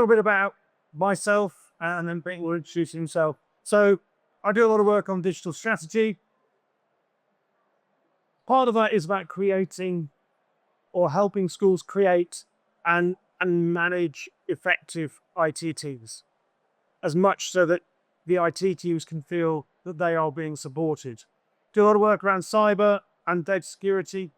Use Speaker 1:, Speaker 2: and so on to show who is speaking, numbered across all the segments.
Speaker 1: little bit about myself, and then Pete will introduce himself. So I do a lot of work on digital strategy. Part of that is about creating or helping schools create and manage effective IT teams, as much so that the IT teams can feel that they are being supported. Do a lot of work around cyber and data security.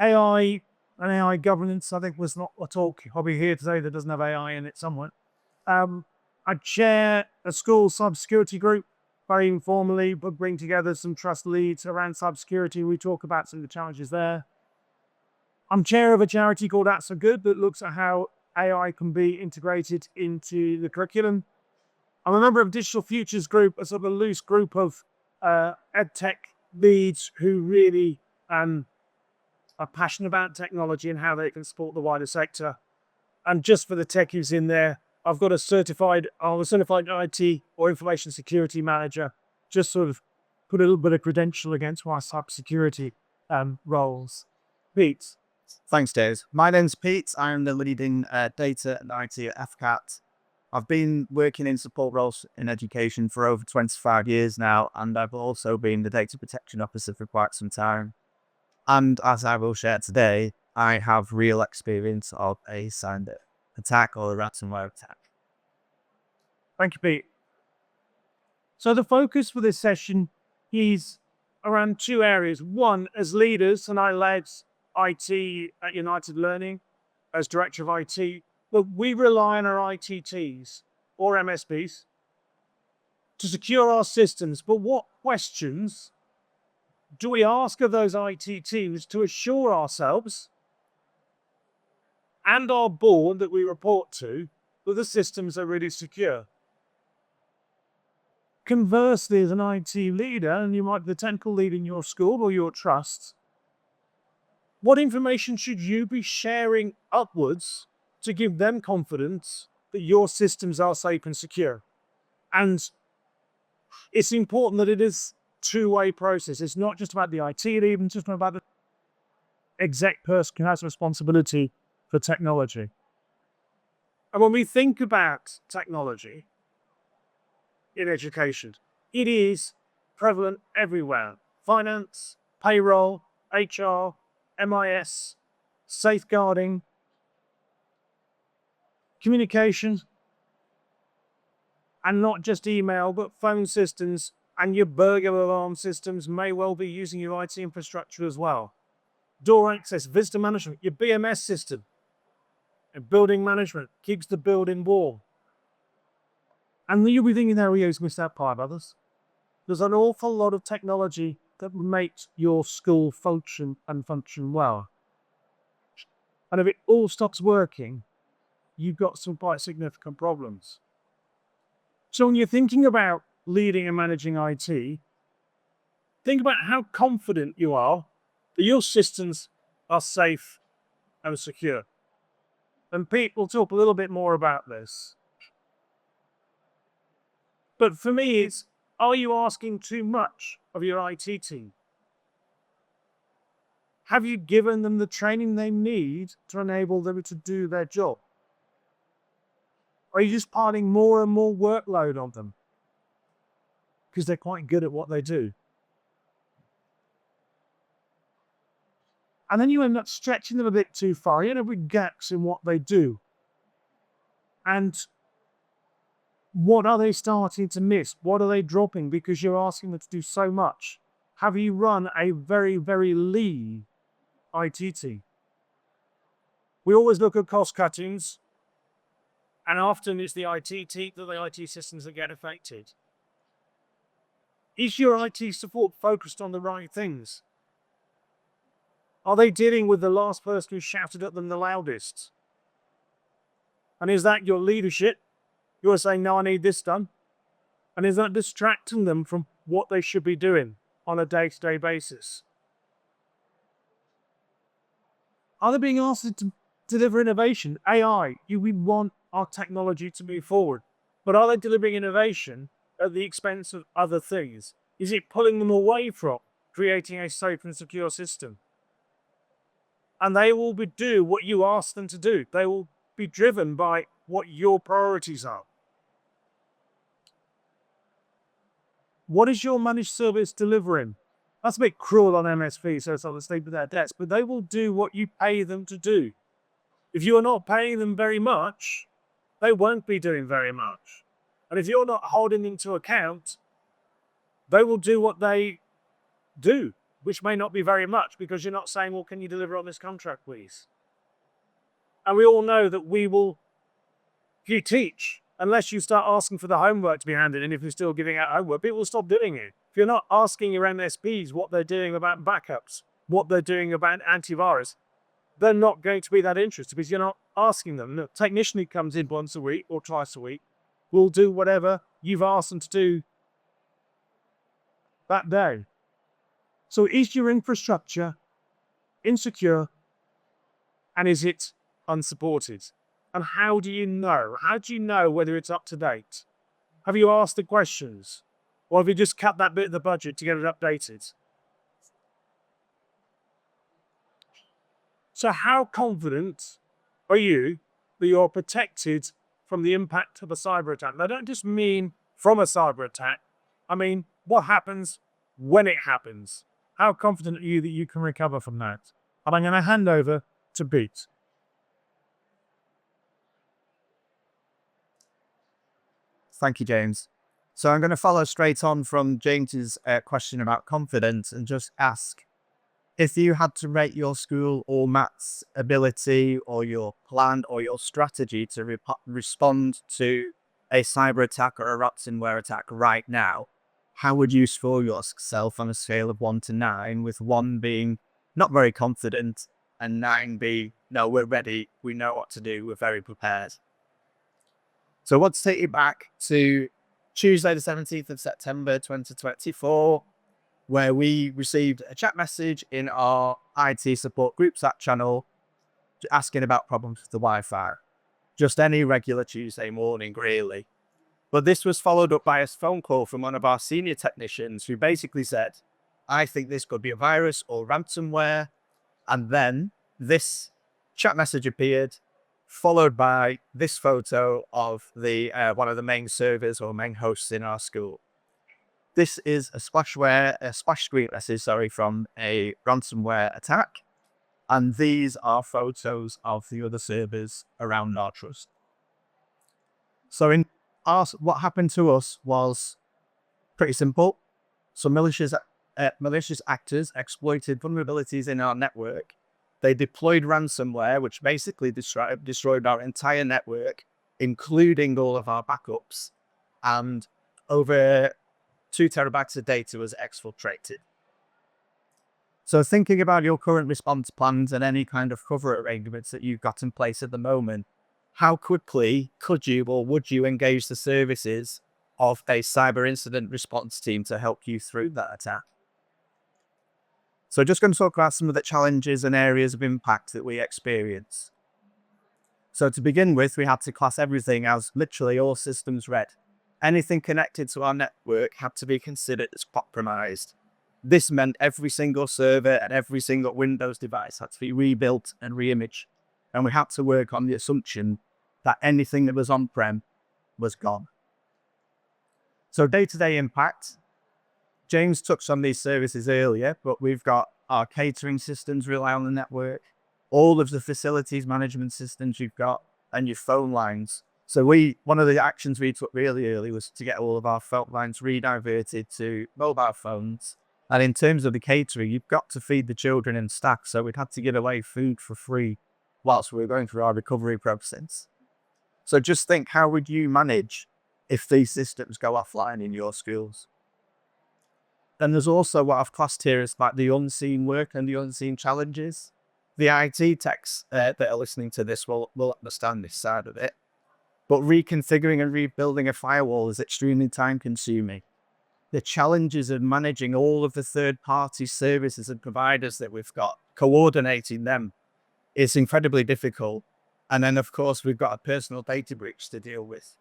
Speaker 1: AI and AI governance, I think, was not a talk I'll be here today that doesn't have AI in it somewhere. I chair a school cybersecurity group, very informally, but bring together some trust leads around cybersecurity. We talk about some of the challenges there. I'm chair of a charity called That's So Good that looks at how AI can be integrated into the curriculum. I'm a member of Digital Futures Group, a sort of a loose group of EdTech leads who really are passionate about technology and how they can support the wider sector. And just for the techies in there, I'm a certified IT or information security manager, just sort of put a little bit of credential against my cybersecurity roles. Pete.
Speaker 2: Thanks, Dave. My name's Pete. I'm the leading data and IT at FCAT. I've been working in support roles in education for over 25 years now, and I've also been the data protection officer for quite some time. And as I will share today, I have real experience of a cyber attack or a ransomware attack.
Speaker 1: Thank you, Pete. So the focus for this session is around two areas. One, as leaders, and I led IT at United Learning as director of IT, but we rely on our ITTs or MSPs to secure our systems. But what questions do we ask of those IT teams to assure ourselves and our board that we report to that the systems are really secure? Conversely, as an IT leader, and you might be the technical lead in your school or your trust, what information should you be sharing upwards to give them confidence that your systems are safe and secure? And it's important that it is a two-way process. It's not just about the IT lead, it's just about the exec person who has responsibility for technology. And when we think about technology in education, it is prevalent everywhere. Finance, payroll, HR, MIS, safeguarding, communication, and not just email, but phone systems and your burglar alarm systems may well be using your IT infrastructure as well. Door access, visitor management, your BMS system, and building management keeps the building warm. And you'll be thinking there, we missed that part, others. There's an awful lot of technology that makes your school function well. And if it all stops working, you've got some quite significant problems. So when you're thinking about leading and managing IT, think about how confident you are that your systems are safe and secure. And Pete will talk a little bit more about this. But for me, it's, are you asking too much of your IT team? Have you given them the training they need to enable them to do their job? Or are you just piling more and more workload on them because they're quite good at what they do? And then you end up stretching them a bit too far. You end up with gaps in what they do. And what are they starting to miss? What are they dropping because you're asking them to do so much? Have you run a very, very lean IT team? We always look at cost cuttings, and often it's the IT team, the IT systems that get affected. Is your IT support focused on the right things? Are they dealing with the last person who shouted at them the loudest? And is that your leadership? You're saying, no, I need this done. And is that distracting them from what they should be doing on a day-to-day basis? Are they being asked to deliver innovation? AI, we want our technology to move forward. But are they delivering innovation at the expense of other things? Is it pulling them away from creating a safe and secure system? And they will do what you ask them to do. They will be driven by what your priorities are. What is your managed service delivering? That's a bit cruel on MSP, so it's on the state with their debts, but they will do what you pay them to do. If you are not paying them very much, they won't be doing very much. And if you're not holding them to account, they will do what they do, which may not be very much, because you're not saying, well, can you deliver on this contract, please? And we all know that if you teach, unless you start asking for the homework to be handed in, if you're still giving out homework, people will stop doing it. If you're not asking your MSPs what they're doing about backups, what they're doing about antivirus, they're not going to be that interested because you're not asking them. The technician who comes in once a week or twice a week will do whatever you've asked them to do that day. So is your infrastructure insecure, and is it unsupported? And how do you know? How do you know whether it's up to date? Have you asked the questions? Or have you just cut that bit of the budget to get it updated? So how confident are you that you're protected from the impact of a cyber attack? And I don't just mean from a cyber attack. I mean, what happens when it happens? How confident are you that you can recover from that? And I'm going to hand over to Bett.
Speaker 2: Thank you, James. So I'm going to follow straight on from James's question about confidence and just ask, if you had to rate your school or Matt's ability or your plan or your strategy to respond to a cyber attack or a ransomware attack right now, how would you score yourself on a scale of 1 to 9, with 1 being not very confident and 9 being, no, we're ready, we know what to do, we're very prepared? So let's take you back to Tuesday, the 17th of September, 2024, where we received a chat message in our IT support group chat channel asking about problems with the Wi-Fi. Just any regular Tuesday morning, really. But this was followed up by a phone call from one of our senior technicians who basically said, I think this could be a virus or ransomware. And then this chat message appeared, followed by this photo of the one of the main servers or main hosts in our school. This is a splash screen message, from a ransomware attack. And these are photos of the other servers around our trust. So what happened to us was pretty simple. So malicious actors exploited vulnerabilities in our network. They deployed ransomware, which basically destroyed our entire network, including all of our backups. And over 2 terabytes of data was exfiltrated. So thinking about your current response plans and any kind of cover arrangements that you've got in place at the moment, how quickly could you or would you engage the services of a cyber incident response team to help you through that attack? So just going to talk about some of the challenges and areas of impact that we experience. So to begin with, we had to class everything as literally all systems red. Anything connected to our network had to be considered as compromised. This meant every single server and every single Windows device had to be rebuilt and reimaged. And we had to work on the assumption that anything that was on-prem was gone. So day-to-day impact. James touched on these services earlier, but we've got our catering systems rely on the network, all of the facilities management systems you've got, and your phone lines. So one of the actions we took really early was to get all of our phone lines rediverted to mobile phones. And in terms of the catering, you've got to feed the children and staff. So we'd had to give away food for free whilst we were going through our recovery process. So just think, how would you manage if these systems go offline in your schools? Then there's also what I've classed here as like the unseen work and the unseen challenges. The IT techs that are listening to this will understand this side of it. But reconfiguring and rebuilding a firewall is extremely time consuming. The challenges of managing all of the third-party services and providers that we've got, coordinating them, is incredibly difficult. And then, of course, we've got a personal data breach to deal with.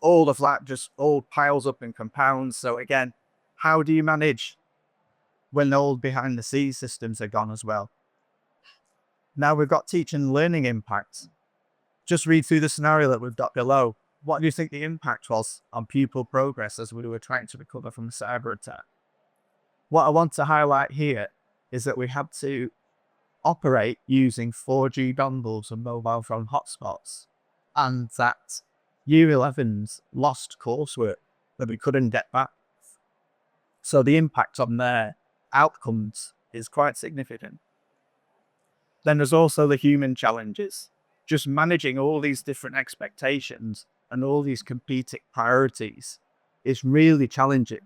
Speaker 2: All of that just all piles up and compounds. So again, how do you manage when all behind the scenes systems are gone as well? Now we've got teaching and learning impacts. just read through the scenario that we've got below. What do you think the impact was on pupil progress as we were trying to recover from a cyber attack? What I want to highlight here is that we had to operate using 4G dongles and mobile phone hotspots, and that Year 11s lost coursework that we couldn't get back. So the impact on their outcomes is quite significant. Then there's also the human challenges. Just managing all these different expectations and all these competing priorities is really challenging.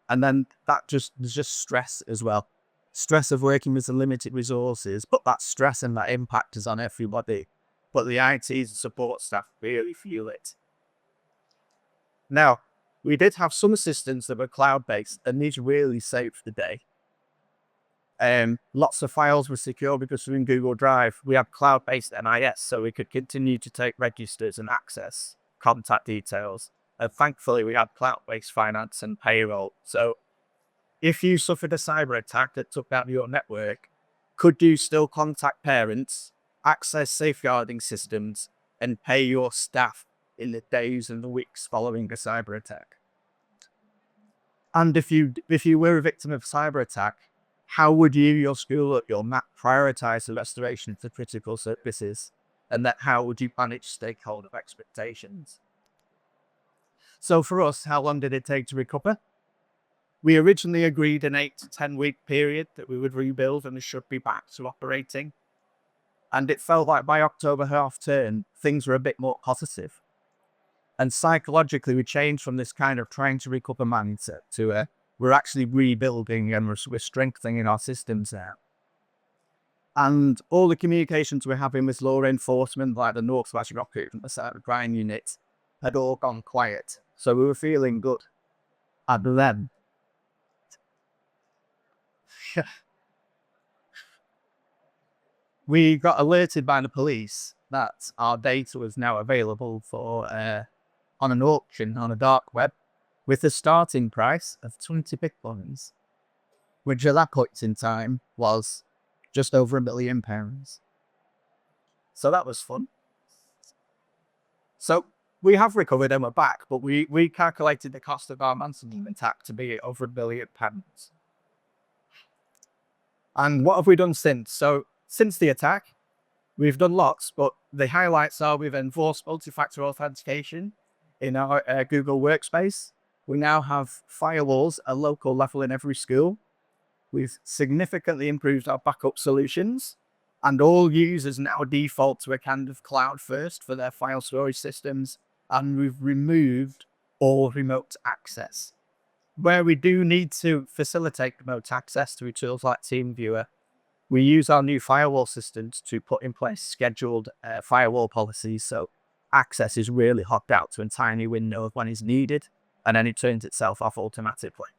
Speaker 2: And then there's just stress as well. Stress of working with the limited resources, but that stress and that impact is on everybody. But the IT and support staff really feel it. Now, we did have some systems that were cloud-based, and these really saved the day. Lots of files were secure because we're in Google Drive. We had cloud-based NIS, so we could continue to take registers and access contact details. And thankfully, we had cloud-based finance and payroll. So if you suffered a cyber attack that took down your network, could you still contact parents, access safeguarding systems, and pay your staff in the days and the weeks following a cyber attack? And if you were a victim of a cyber attack, how would you, your school, or your MAP prioritize the restoration for critical services? And then how would you manage stakeholder expectations? So for us, how long did it take to recover? We originally agreed an 8 to 10 week period that we would rebuild and should be back to operating. And it felt like by October half term, things were a bit more positive. And psychologically, we changed from this kind of trying to recover mindset to we're actually rebuilding and we're strengthening our systems now. And all the communications we're having with law enforcement, like the Northwest Rocket and the Cybercrime Unit, had all gone quiet. So we were feeling good. And then we got alerted by the police that our data was now available for on an auction on a dark web with a starting price of 20 Bitcoins, which at that point in time was just over £1 million. So that was fun. So we have recovered and we're back, but we calculated the cost of our ransomware attack to be over £1 billion. And what have we done since? So since the attack, we've done lots, but the highlights are we've enforced multi-factor authentication in our Google Workspace. We now have firewalls at local level in every school. We've significantly improved our backup solutions, and all users now default to a kind of cloud first for their file storage systems, and we've removed all remote access. Where we do need to facilitate remote access through tools like TeamViewer, we use our new firewall systems to put in place scheduled firewall policies, so access is really hooked out to a tiny window of when it's needed, and then it turns itself off automatically.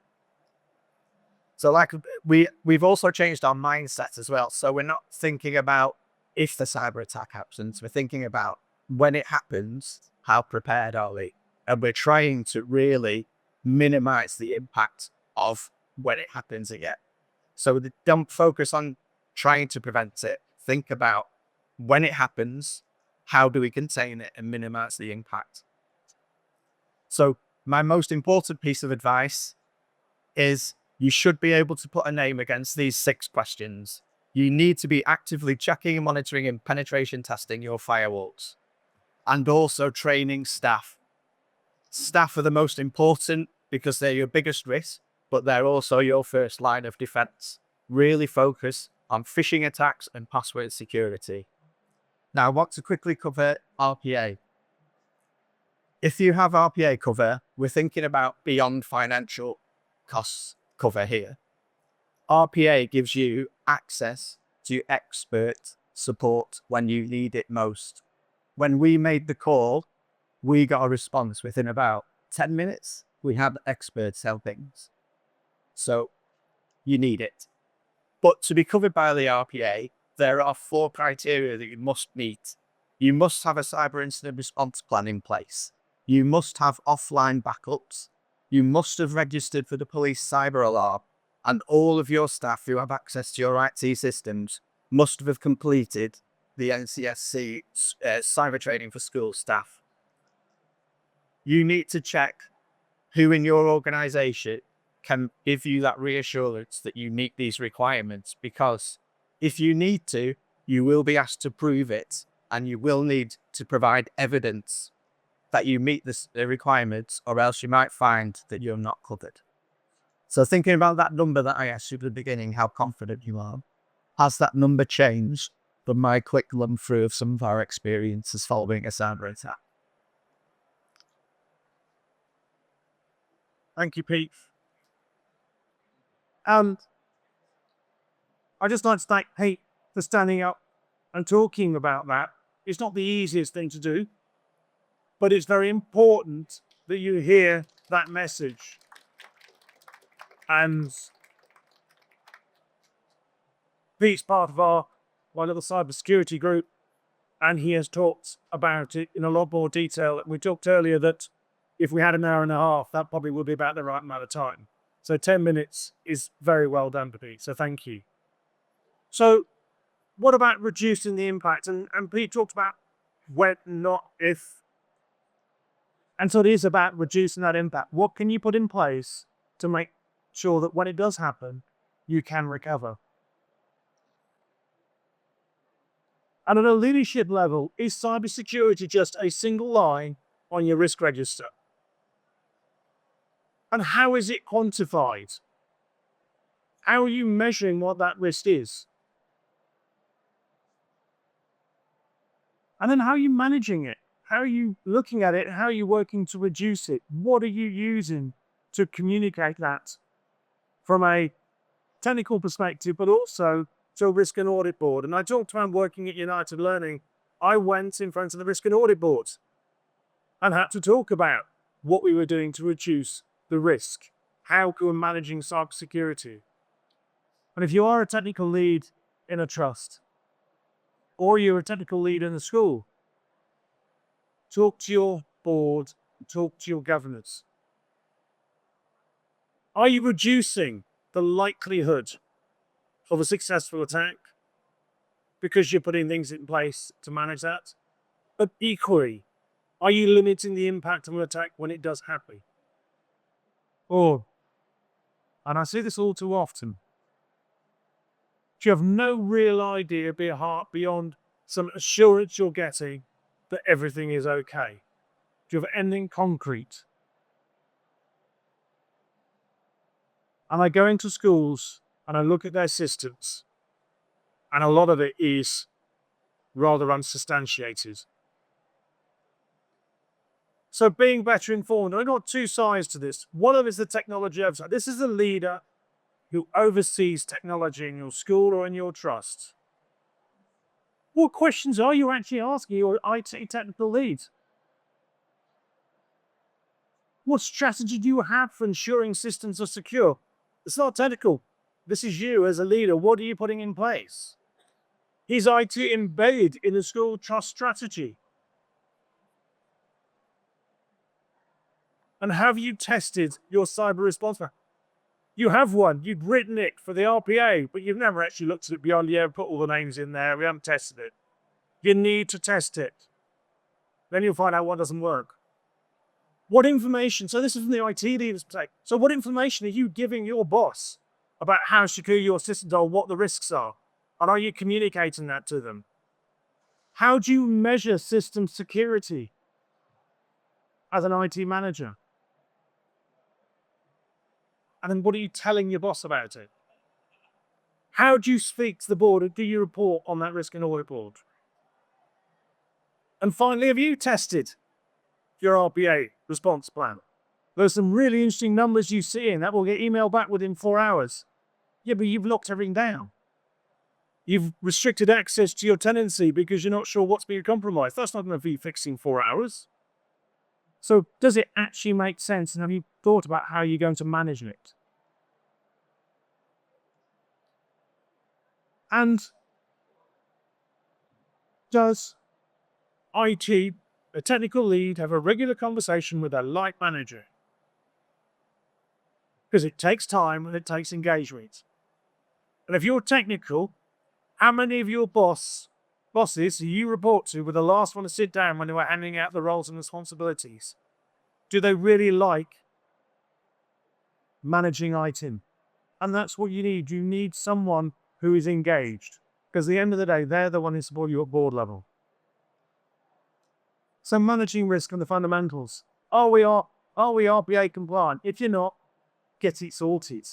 Speaker 2: So we've also changed our mindset as well. So we're not thinking about if the cyber attack happens, we're thinking about when it happens, how prepared are we? And we're trying to really minimize the impact of when it happens again. So don't focus on trying to prevent it. Think about when it happens, how do we contain it and minimize the impact? So my most important piece of advice is you should be able to put a name against these 6 questions. You need to be actively checking, monitoring, and penetration testing your firewalls, and also training staff. Staff are the most important because they're your biggest risk, but they're also your first line of defense. Really focus on phishing attacks and password security. Now, I want to quickly cover RPA. If you have RPA cover, we're thinking about beyond financial costs cover here. RPA gives you access to expert support when you need it most. When we made the call, we got a response within about 10 minutes. We had experts helping us. So you need it. But to be covered by the RPA, there are 4 criteria that you must meet. You must have a cyber incident response plan in place. You must have offline backups. You must have registered for the police cyber alarm. And all of your staff who have access to your IT systems must have completed the NCSC cyber training for school staff, you need to check who in your organization can give you that reassurance that you meet these requirements, because if you need to, you will be asked to prove it, and you will need to provide evidence that you meet the requirements, or else you might find that you're not covered. So thinking about that number that I asked you at the beginning, how confident you are, has that number changed from my quick run through of some of our experiences following a cyber attack?
Speaker 1: Thank you, Pete. And I just like to thank Pete for standing up and talking about that. It's not the easiest thing to do, but it's very important that you hear that message. And Pete's part of my little cybersecurity group, and he has talked about it in a lot more detail. We talked earlier that if we had an hour and a half, that probably would be about the right amount of time. So 10 minutes is very well done, Pete. So thank you. So what about reducing the impact? And Pete talked about when, not if. And so it is about reducing that impact. What can you put in place to make sure that when it does happen, you can recover? And at a leadership level, is cybersecurity just a single line on your risk register? And how is it quantified? How are you measuring what that risk is? And then how are you managing it? How are you looking at it? How are you working to reduce it? What are you using to communicate that from a technical perspective, but also to a risk and audit board? And I talked about working at United Learning. I went in front of the risk and audit board and had to talk about what we were doing to reduce the risk, how we're managing cybersecurity. And if you are a technical lead in a trust, or you're a technical lead in a school, talk to your board, talk to your governors. Are you reducing the likelihood of a successful attack because you're putting things in place to manage that? But equally, are you limiting the impact of an attack when it does happen? Or, and I see this all too often, you have no real idea beyond some assurance you're getting that everything is okay. Do you have anything concrete? And I go into schools and I look at their systems, and a lot of it is rather unsubstantiated. So being better informed, I've got two sides to this. One of it is the technology oversight. This is a leader who oversees technology in your school or in your trust. What questions are you actually asking your IT technical lead? What strategy do you have for ensuring systems are secure? It's not technical. This is you as a leader. What are you putting in place? Is IT embedded in the school trust strategy? And have you tested your cyber response? You have one. You've written it for the RPA, but you've never actually looked at it beyond, put all the names in there. We haven't tested it. You need to test it. Then you'll find out what doesn't work. What information, so this is from the IT leaders' perspective. So what information are you giving your boss about how secure your systems are, what the risks are? And are you communicating that to them? How do you measure system security as an IT manager? And then what are you telling your boss about it? How do you speak to the board, or do you report on that risk and audit board? And finally, have you tested your RPA response plan? There's some really interesting numbers you see in that will get emailed back within 4 hours. Yeah, but you've locked everything down. You've restricted access to your tenancy because you're not sure what's being compromised. That's not going to be fixed in 4 hours. So does it actually make sense? And have you thought about how you're going to manage it? And does IT, a technical lead, have a regular conversation with their line manager? Because it takes time and it takes engagement. And if you're technical, how many of your boss bosses who you report to were the last one to sit down when they were handing out the roles and responsibilities? Do they really like managing IT? And that's what you need. You need someone who is engaged. Because at the end of the day, they're the one who support you at board level. So managing risk and the fundamentals. Are we RBA compliant? If you're not, get it sorted.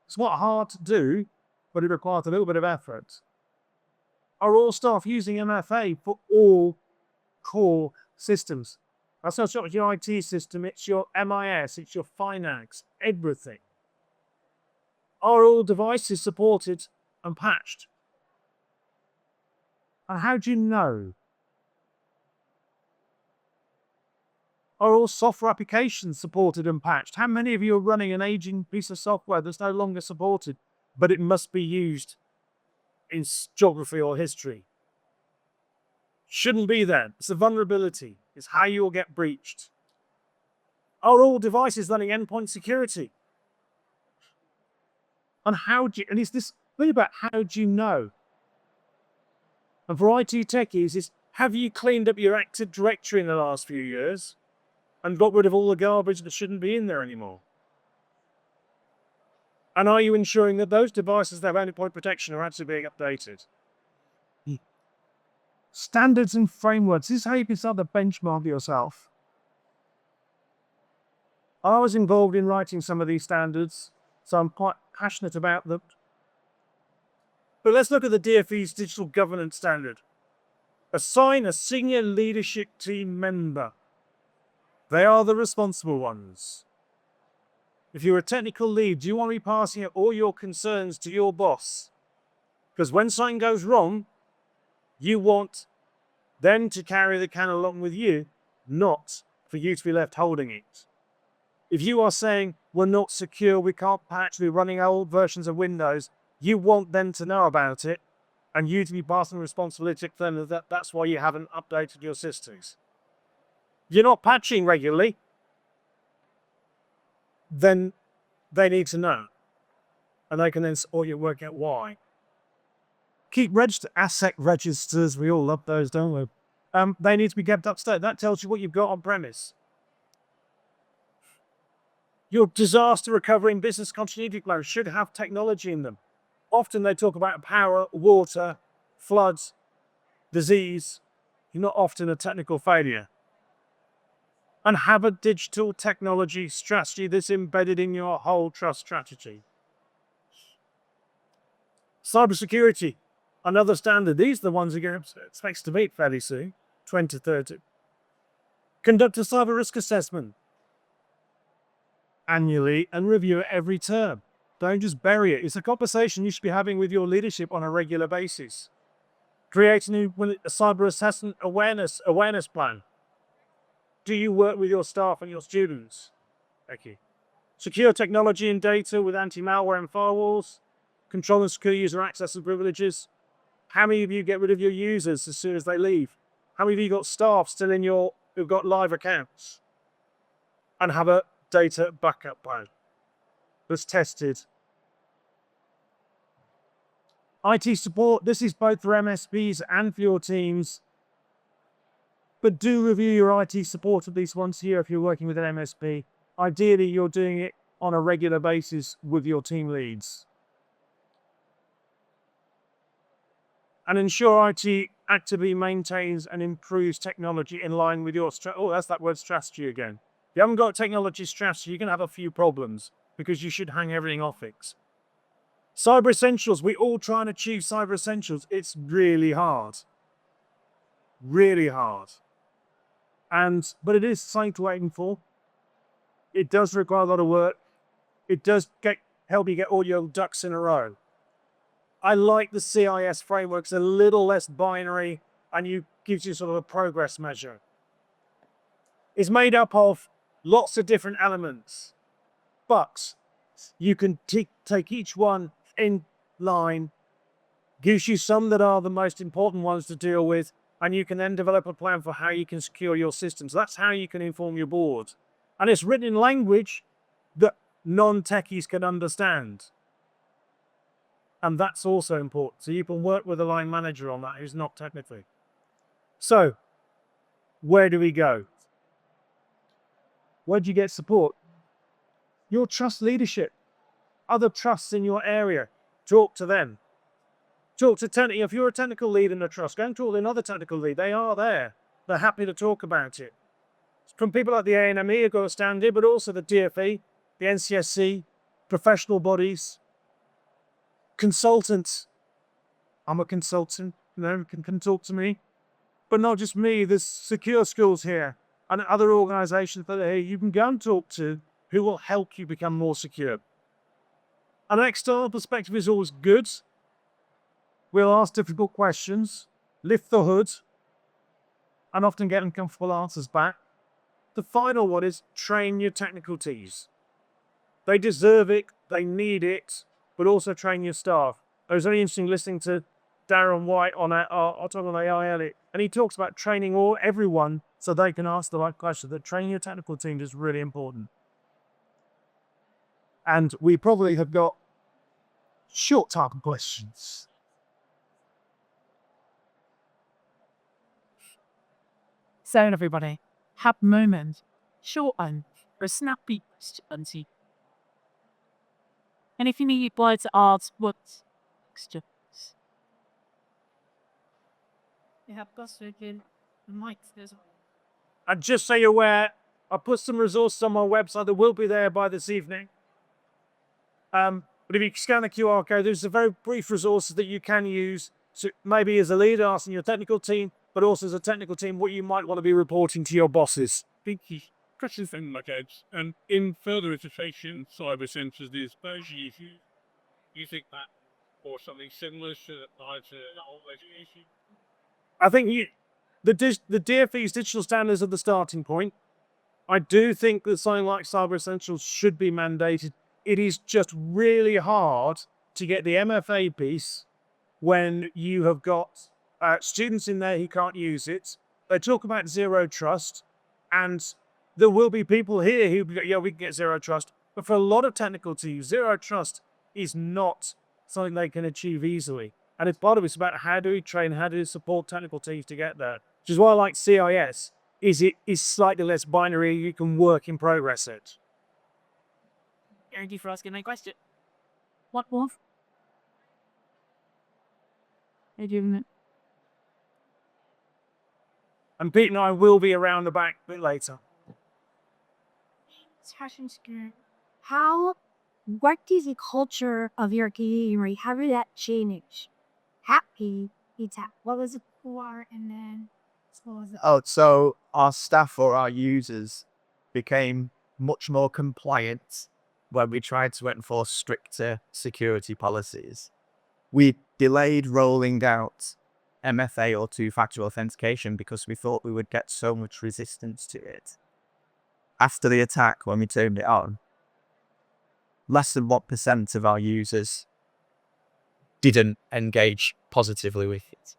Speaker 1: It's not hard to do, but it requires a little bit of effort. Are all staff using MFA for all core systems? That's not just your IT system, it's your MIS, it's your finance, everything. Are all devices supported and patched? And how do you know? Are all software applications supported and patched? How many of you are running an aging piece of software that's no longer supported, but it must be used in geography or history? Shouldn't be there. It's a vulnerability. It's how you will get breached. Are all devices running endpoint security? And is this really about how do you know? And for IT techies, is have you cleaned up your Active Directory in the last few years and got rid of all the garbage that shouldn't be in there anymore? And are you ensuring that those devices that have endpoint protection are actually being updated? Standards and frameworks. This is how you can start to benchmark yourself. I was involved in writing some of these standards, so I'm quite passionate about them. But let's look at the DfE's digital governance standard. Assign a senior leadership team member. They are the responsible ones. If you're a technical lead, do you want to be passing out all your concerns to your boss? Because when something goes wrong, you want them to carry the can along with you, not for you to be left holding it. If you are saying, we're not secure, we can't patch, we're running old versions of Windows, you want them to know about it and you to be passing the responsibility to them that that's why you haven't updated your systems. You're not patching regularly, then they need to know. And they can then support you work out why. Keep ASSEC registers, we all love those, don't we? They need to be kept up to date. That tells you what you've got on premise. Your disaster recovery and business continuity plans should have technology in them. Often they talk about power, water, floods, disease. You're not often a technical failure. And have a digital technology strategy that's embedded in your whole trust strategy. Cybersecurity, another standard. These are the ones that are expected to meet fairly soon, 2030. Conduct a cyber risk assessment annually and review it every term. Don't just bury it. It's a conversation you should be having with your leadership on a regular basis. Create a cyber assessment awareness plan. Do you work with your staff and your students? Thank you. Secure technology and data with anti-malware and firewalls. Control and secure user access and privileges. How many of you get rid of your users as soon as they leave? How many of you got staff still who've got live accounts? And have a data backup plan that's tested. IT support, this is both for MSPs and for your teams. But do review your IT support at least once a year if you're working with an MSP. Ideally, you're doing it on a regular basis with your team leads. And ensure IT actively maintains and improves technology in line with your that's that word strategy again. If you haven't got a technology strategy, you're going to have a few problems because you should hang everything off it. Cyber essentials, we all try and achieve cyber essentials. It's really hard. Really hard. But it is something to aim for. It does require a lot of work. It does help you get all your ducks in a row. I like the CIS framework. It's a little less binary and gives you sort of a progress measure. It's made up of lots of different elements, but you can take each one in line, gives you some that are the most important ones to deal with, and you can then develop a plan for how you can secure your systems. That's how you can inform your board. And it's written in language that non-techies can understand. And that's also important. So you can work with a line manager on that who's not technically. So, where do we go? Where do you get support? Your trust leadership, other trusts in your area. Talk to them. Talk to if you're a technical lead in a trust, go and talk to another technical lead. They are there. They're happy to talk about it. From people like the ANME who've got a stand in, but also the DFE, the NCSC, professional bodies, consultants. I'm a consultant, can talk to me. But not just me, there's secure schools here and other organizations that you can go and talk to who will help you become more secure. An external perspective is always good. We'll ask difficult questions, lift the hood, and often get uncomfortable answers back. The final one is train your technical teams. They deserve it, they need it, but also train your staff. It was very interesting listening to Darren White on our talk on AI, and he talks about training everyone so they can ask the right questions. That training your technical team is really important. And we probably have got short time of questions.
Speaker 3: So everybody, have a moment, short one, for a snappy question. And if you need to ask what's questions. You have the mic as well.
Speaker 1: And just so you're aware, I put some resources on my website that will be there by this evening. But if you scan the QR code, there's a very brief resources that you can use. So maybe as a leader, asking your technical team, but also as a technical team, what you might want to be reporting to your bosses.
Speaker 4: Thank you. Questions in my head. And in further education, cyber centres, there's those issues. You think that or something similar should apply to all education?
Speaker 1: I think the DFE's digital standards are the starting point. I do think that something like Cyber Essentials should be mandated. It is just really hard to get the MFA piece when you have got students in there who can't use it. They talk about zero trust, and there will be people here who go, yeah, we can get zero trust. But for a lot of technical teams, zero trust is not something they can achieve easily. And it's part of it's about how do we train, how do we support technical teams to get there. Which is why I like CIS, is it is slightly less binary, you can work in progress it.
Speaker 3: Thank you for asking my question. What was?
Speaker 1: And Pete and I will be around the back a bit later.
Speaker 5: What is the culture of your community? How did that change? What was it before and then what was it?
Speaker 2: So our staff or our users became much more compliant when we tried to enforce stricter security policies. We delayed rolling out MFA or two-factor authentication because we thought we would get so much resistance to it. After the attack, when we turned it on, less than 1% of our users didn't engage positively with it.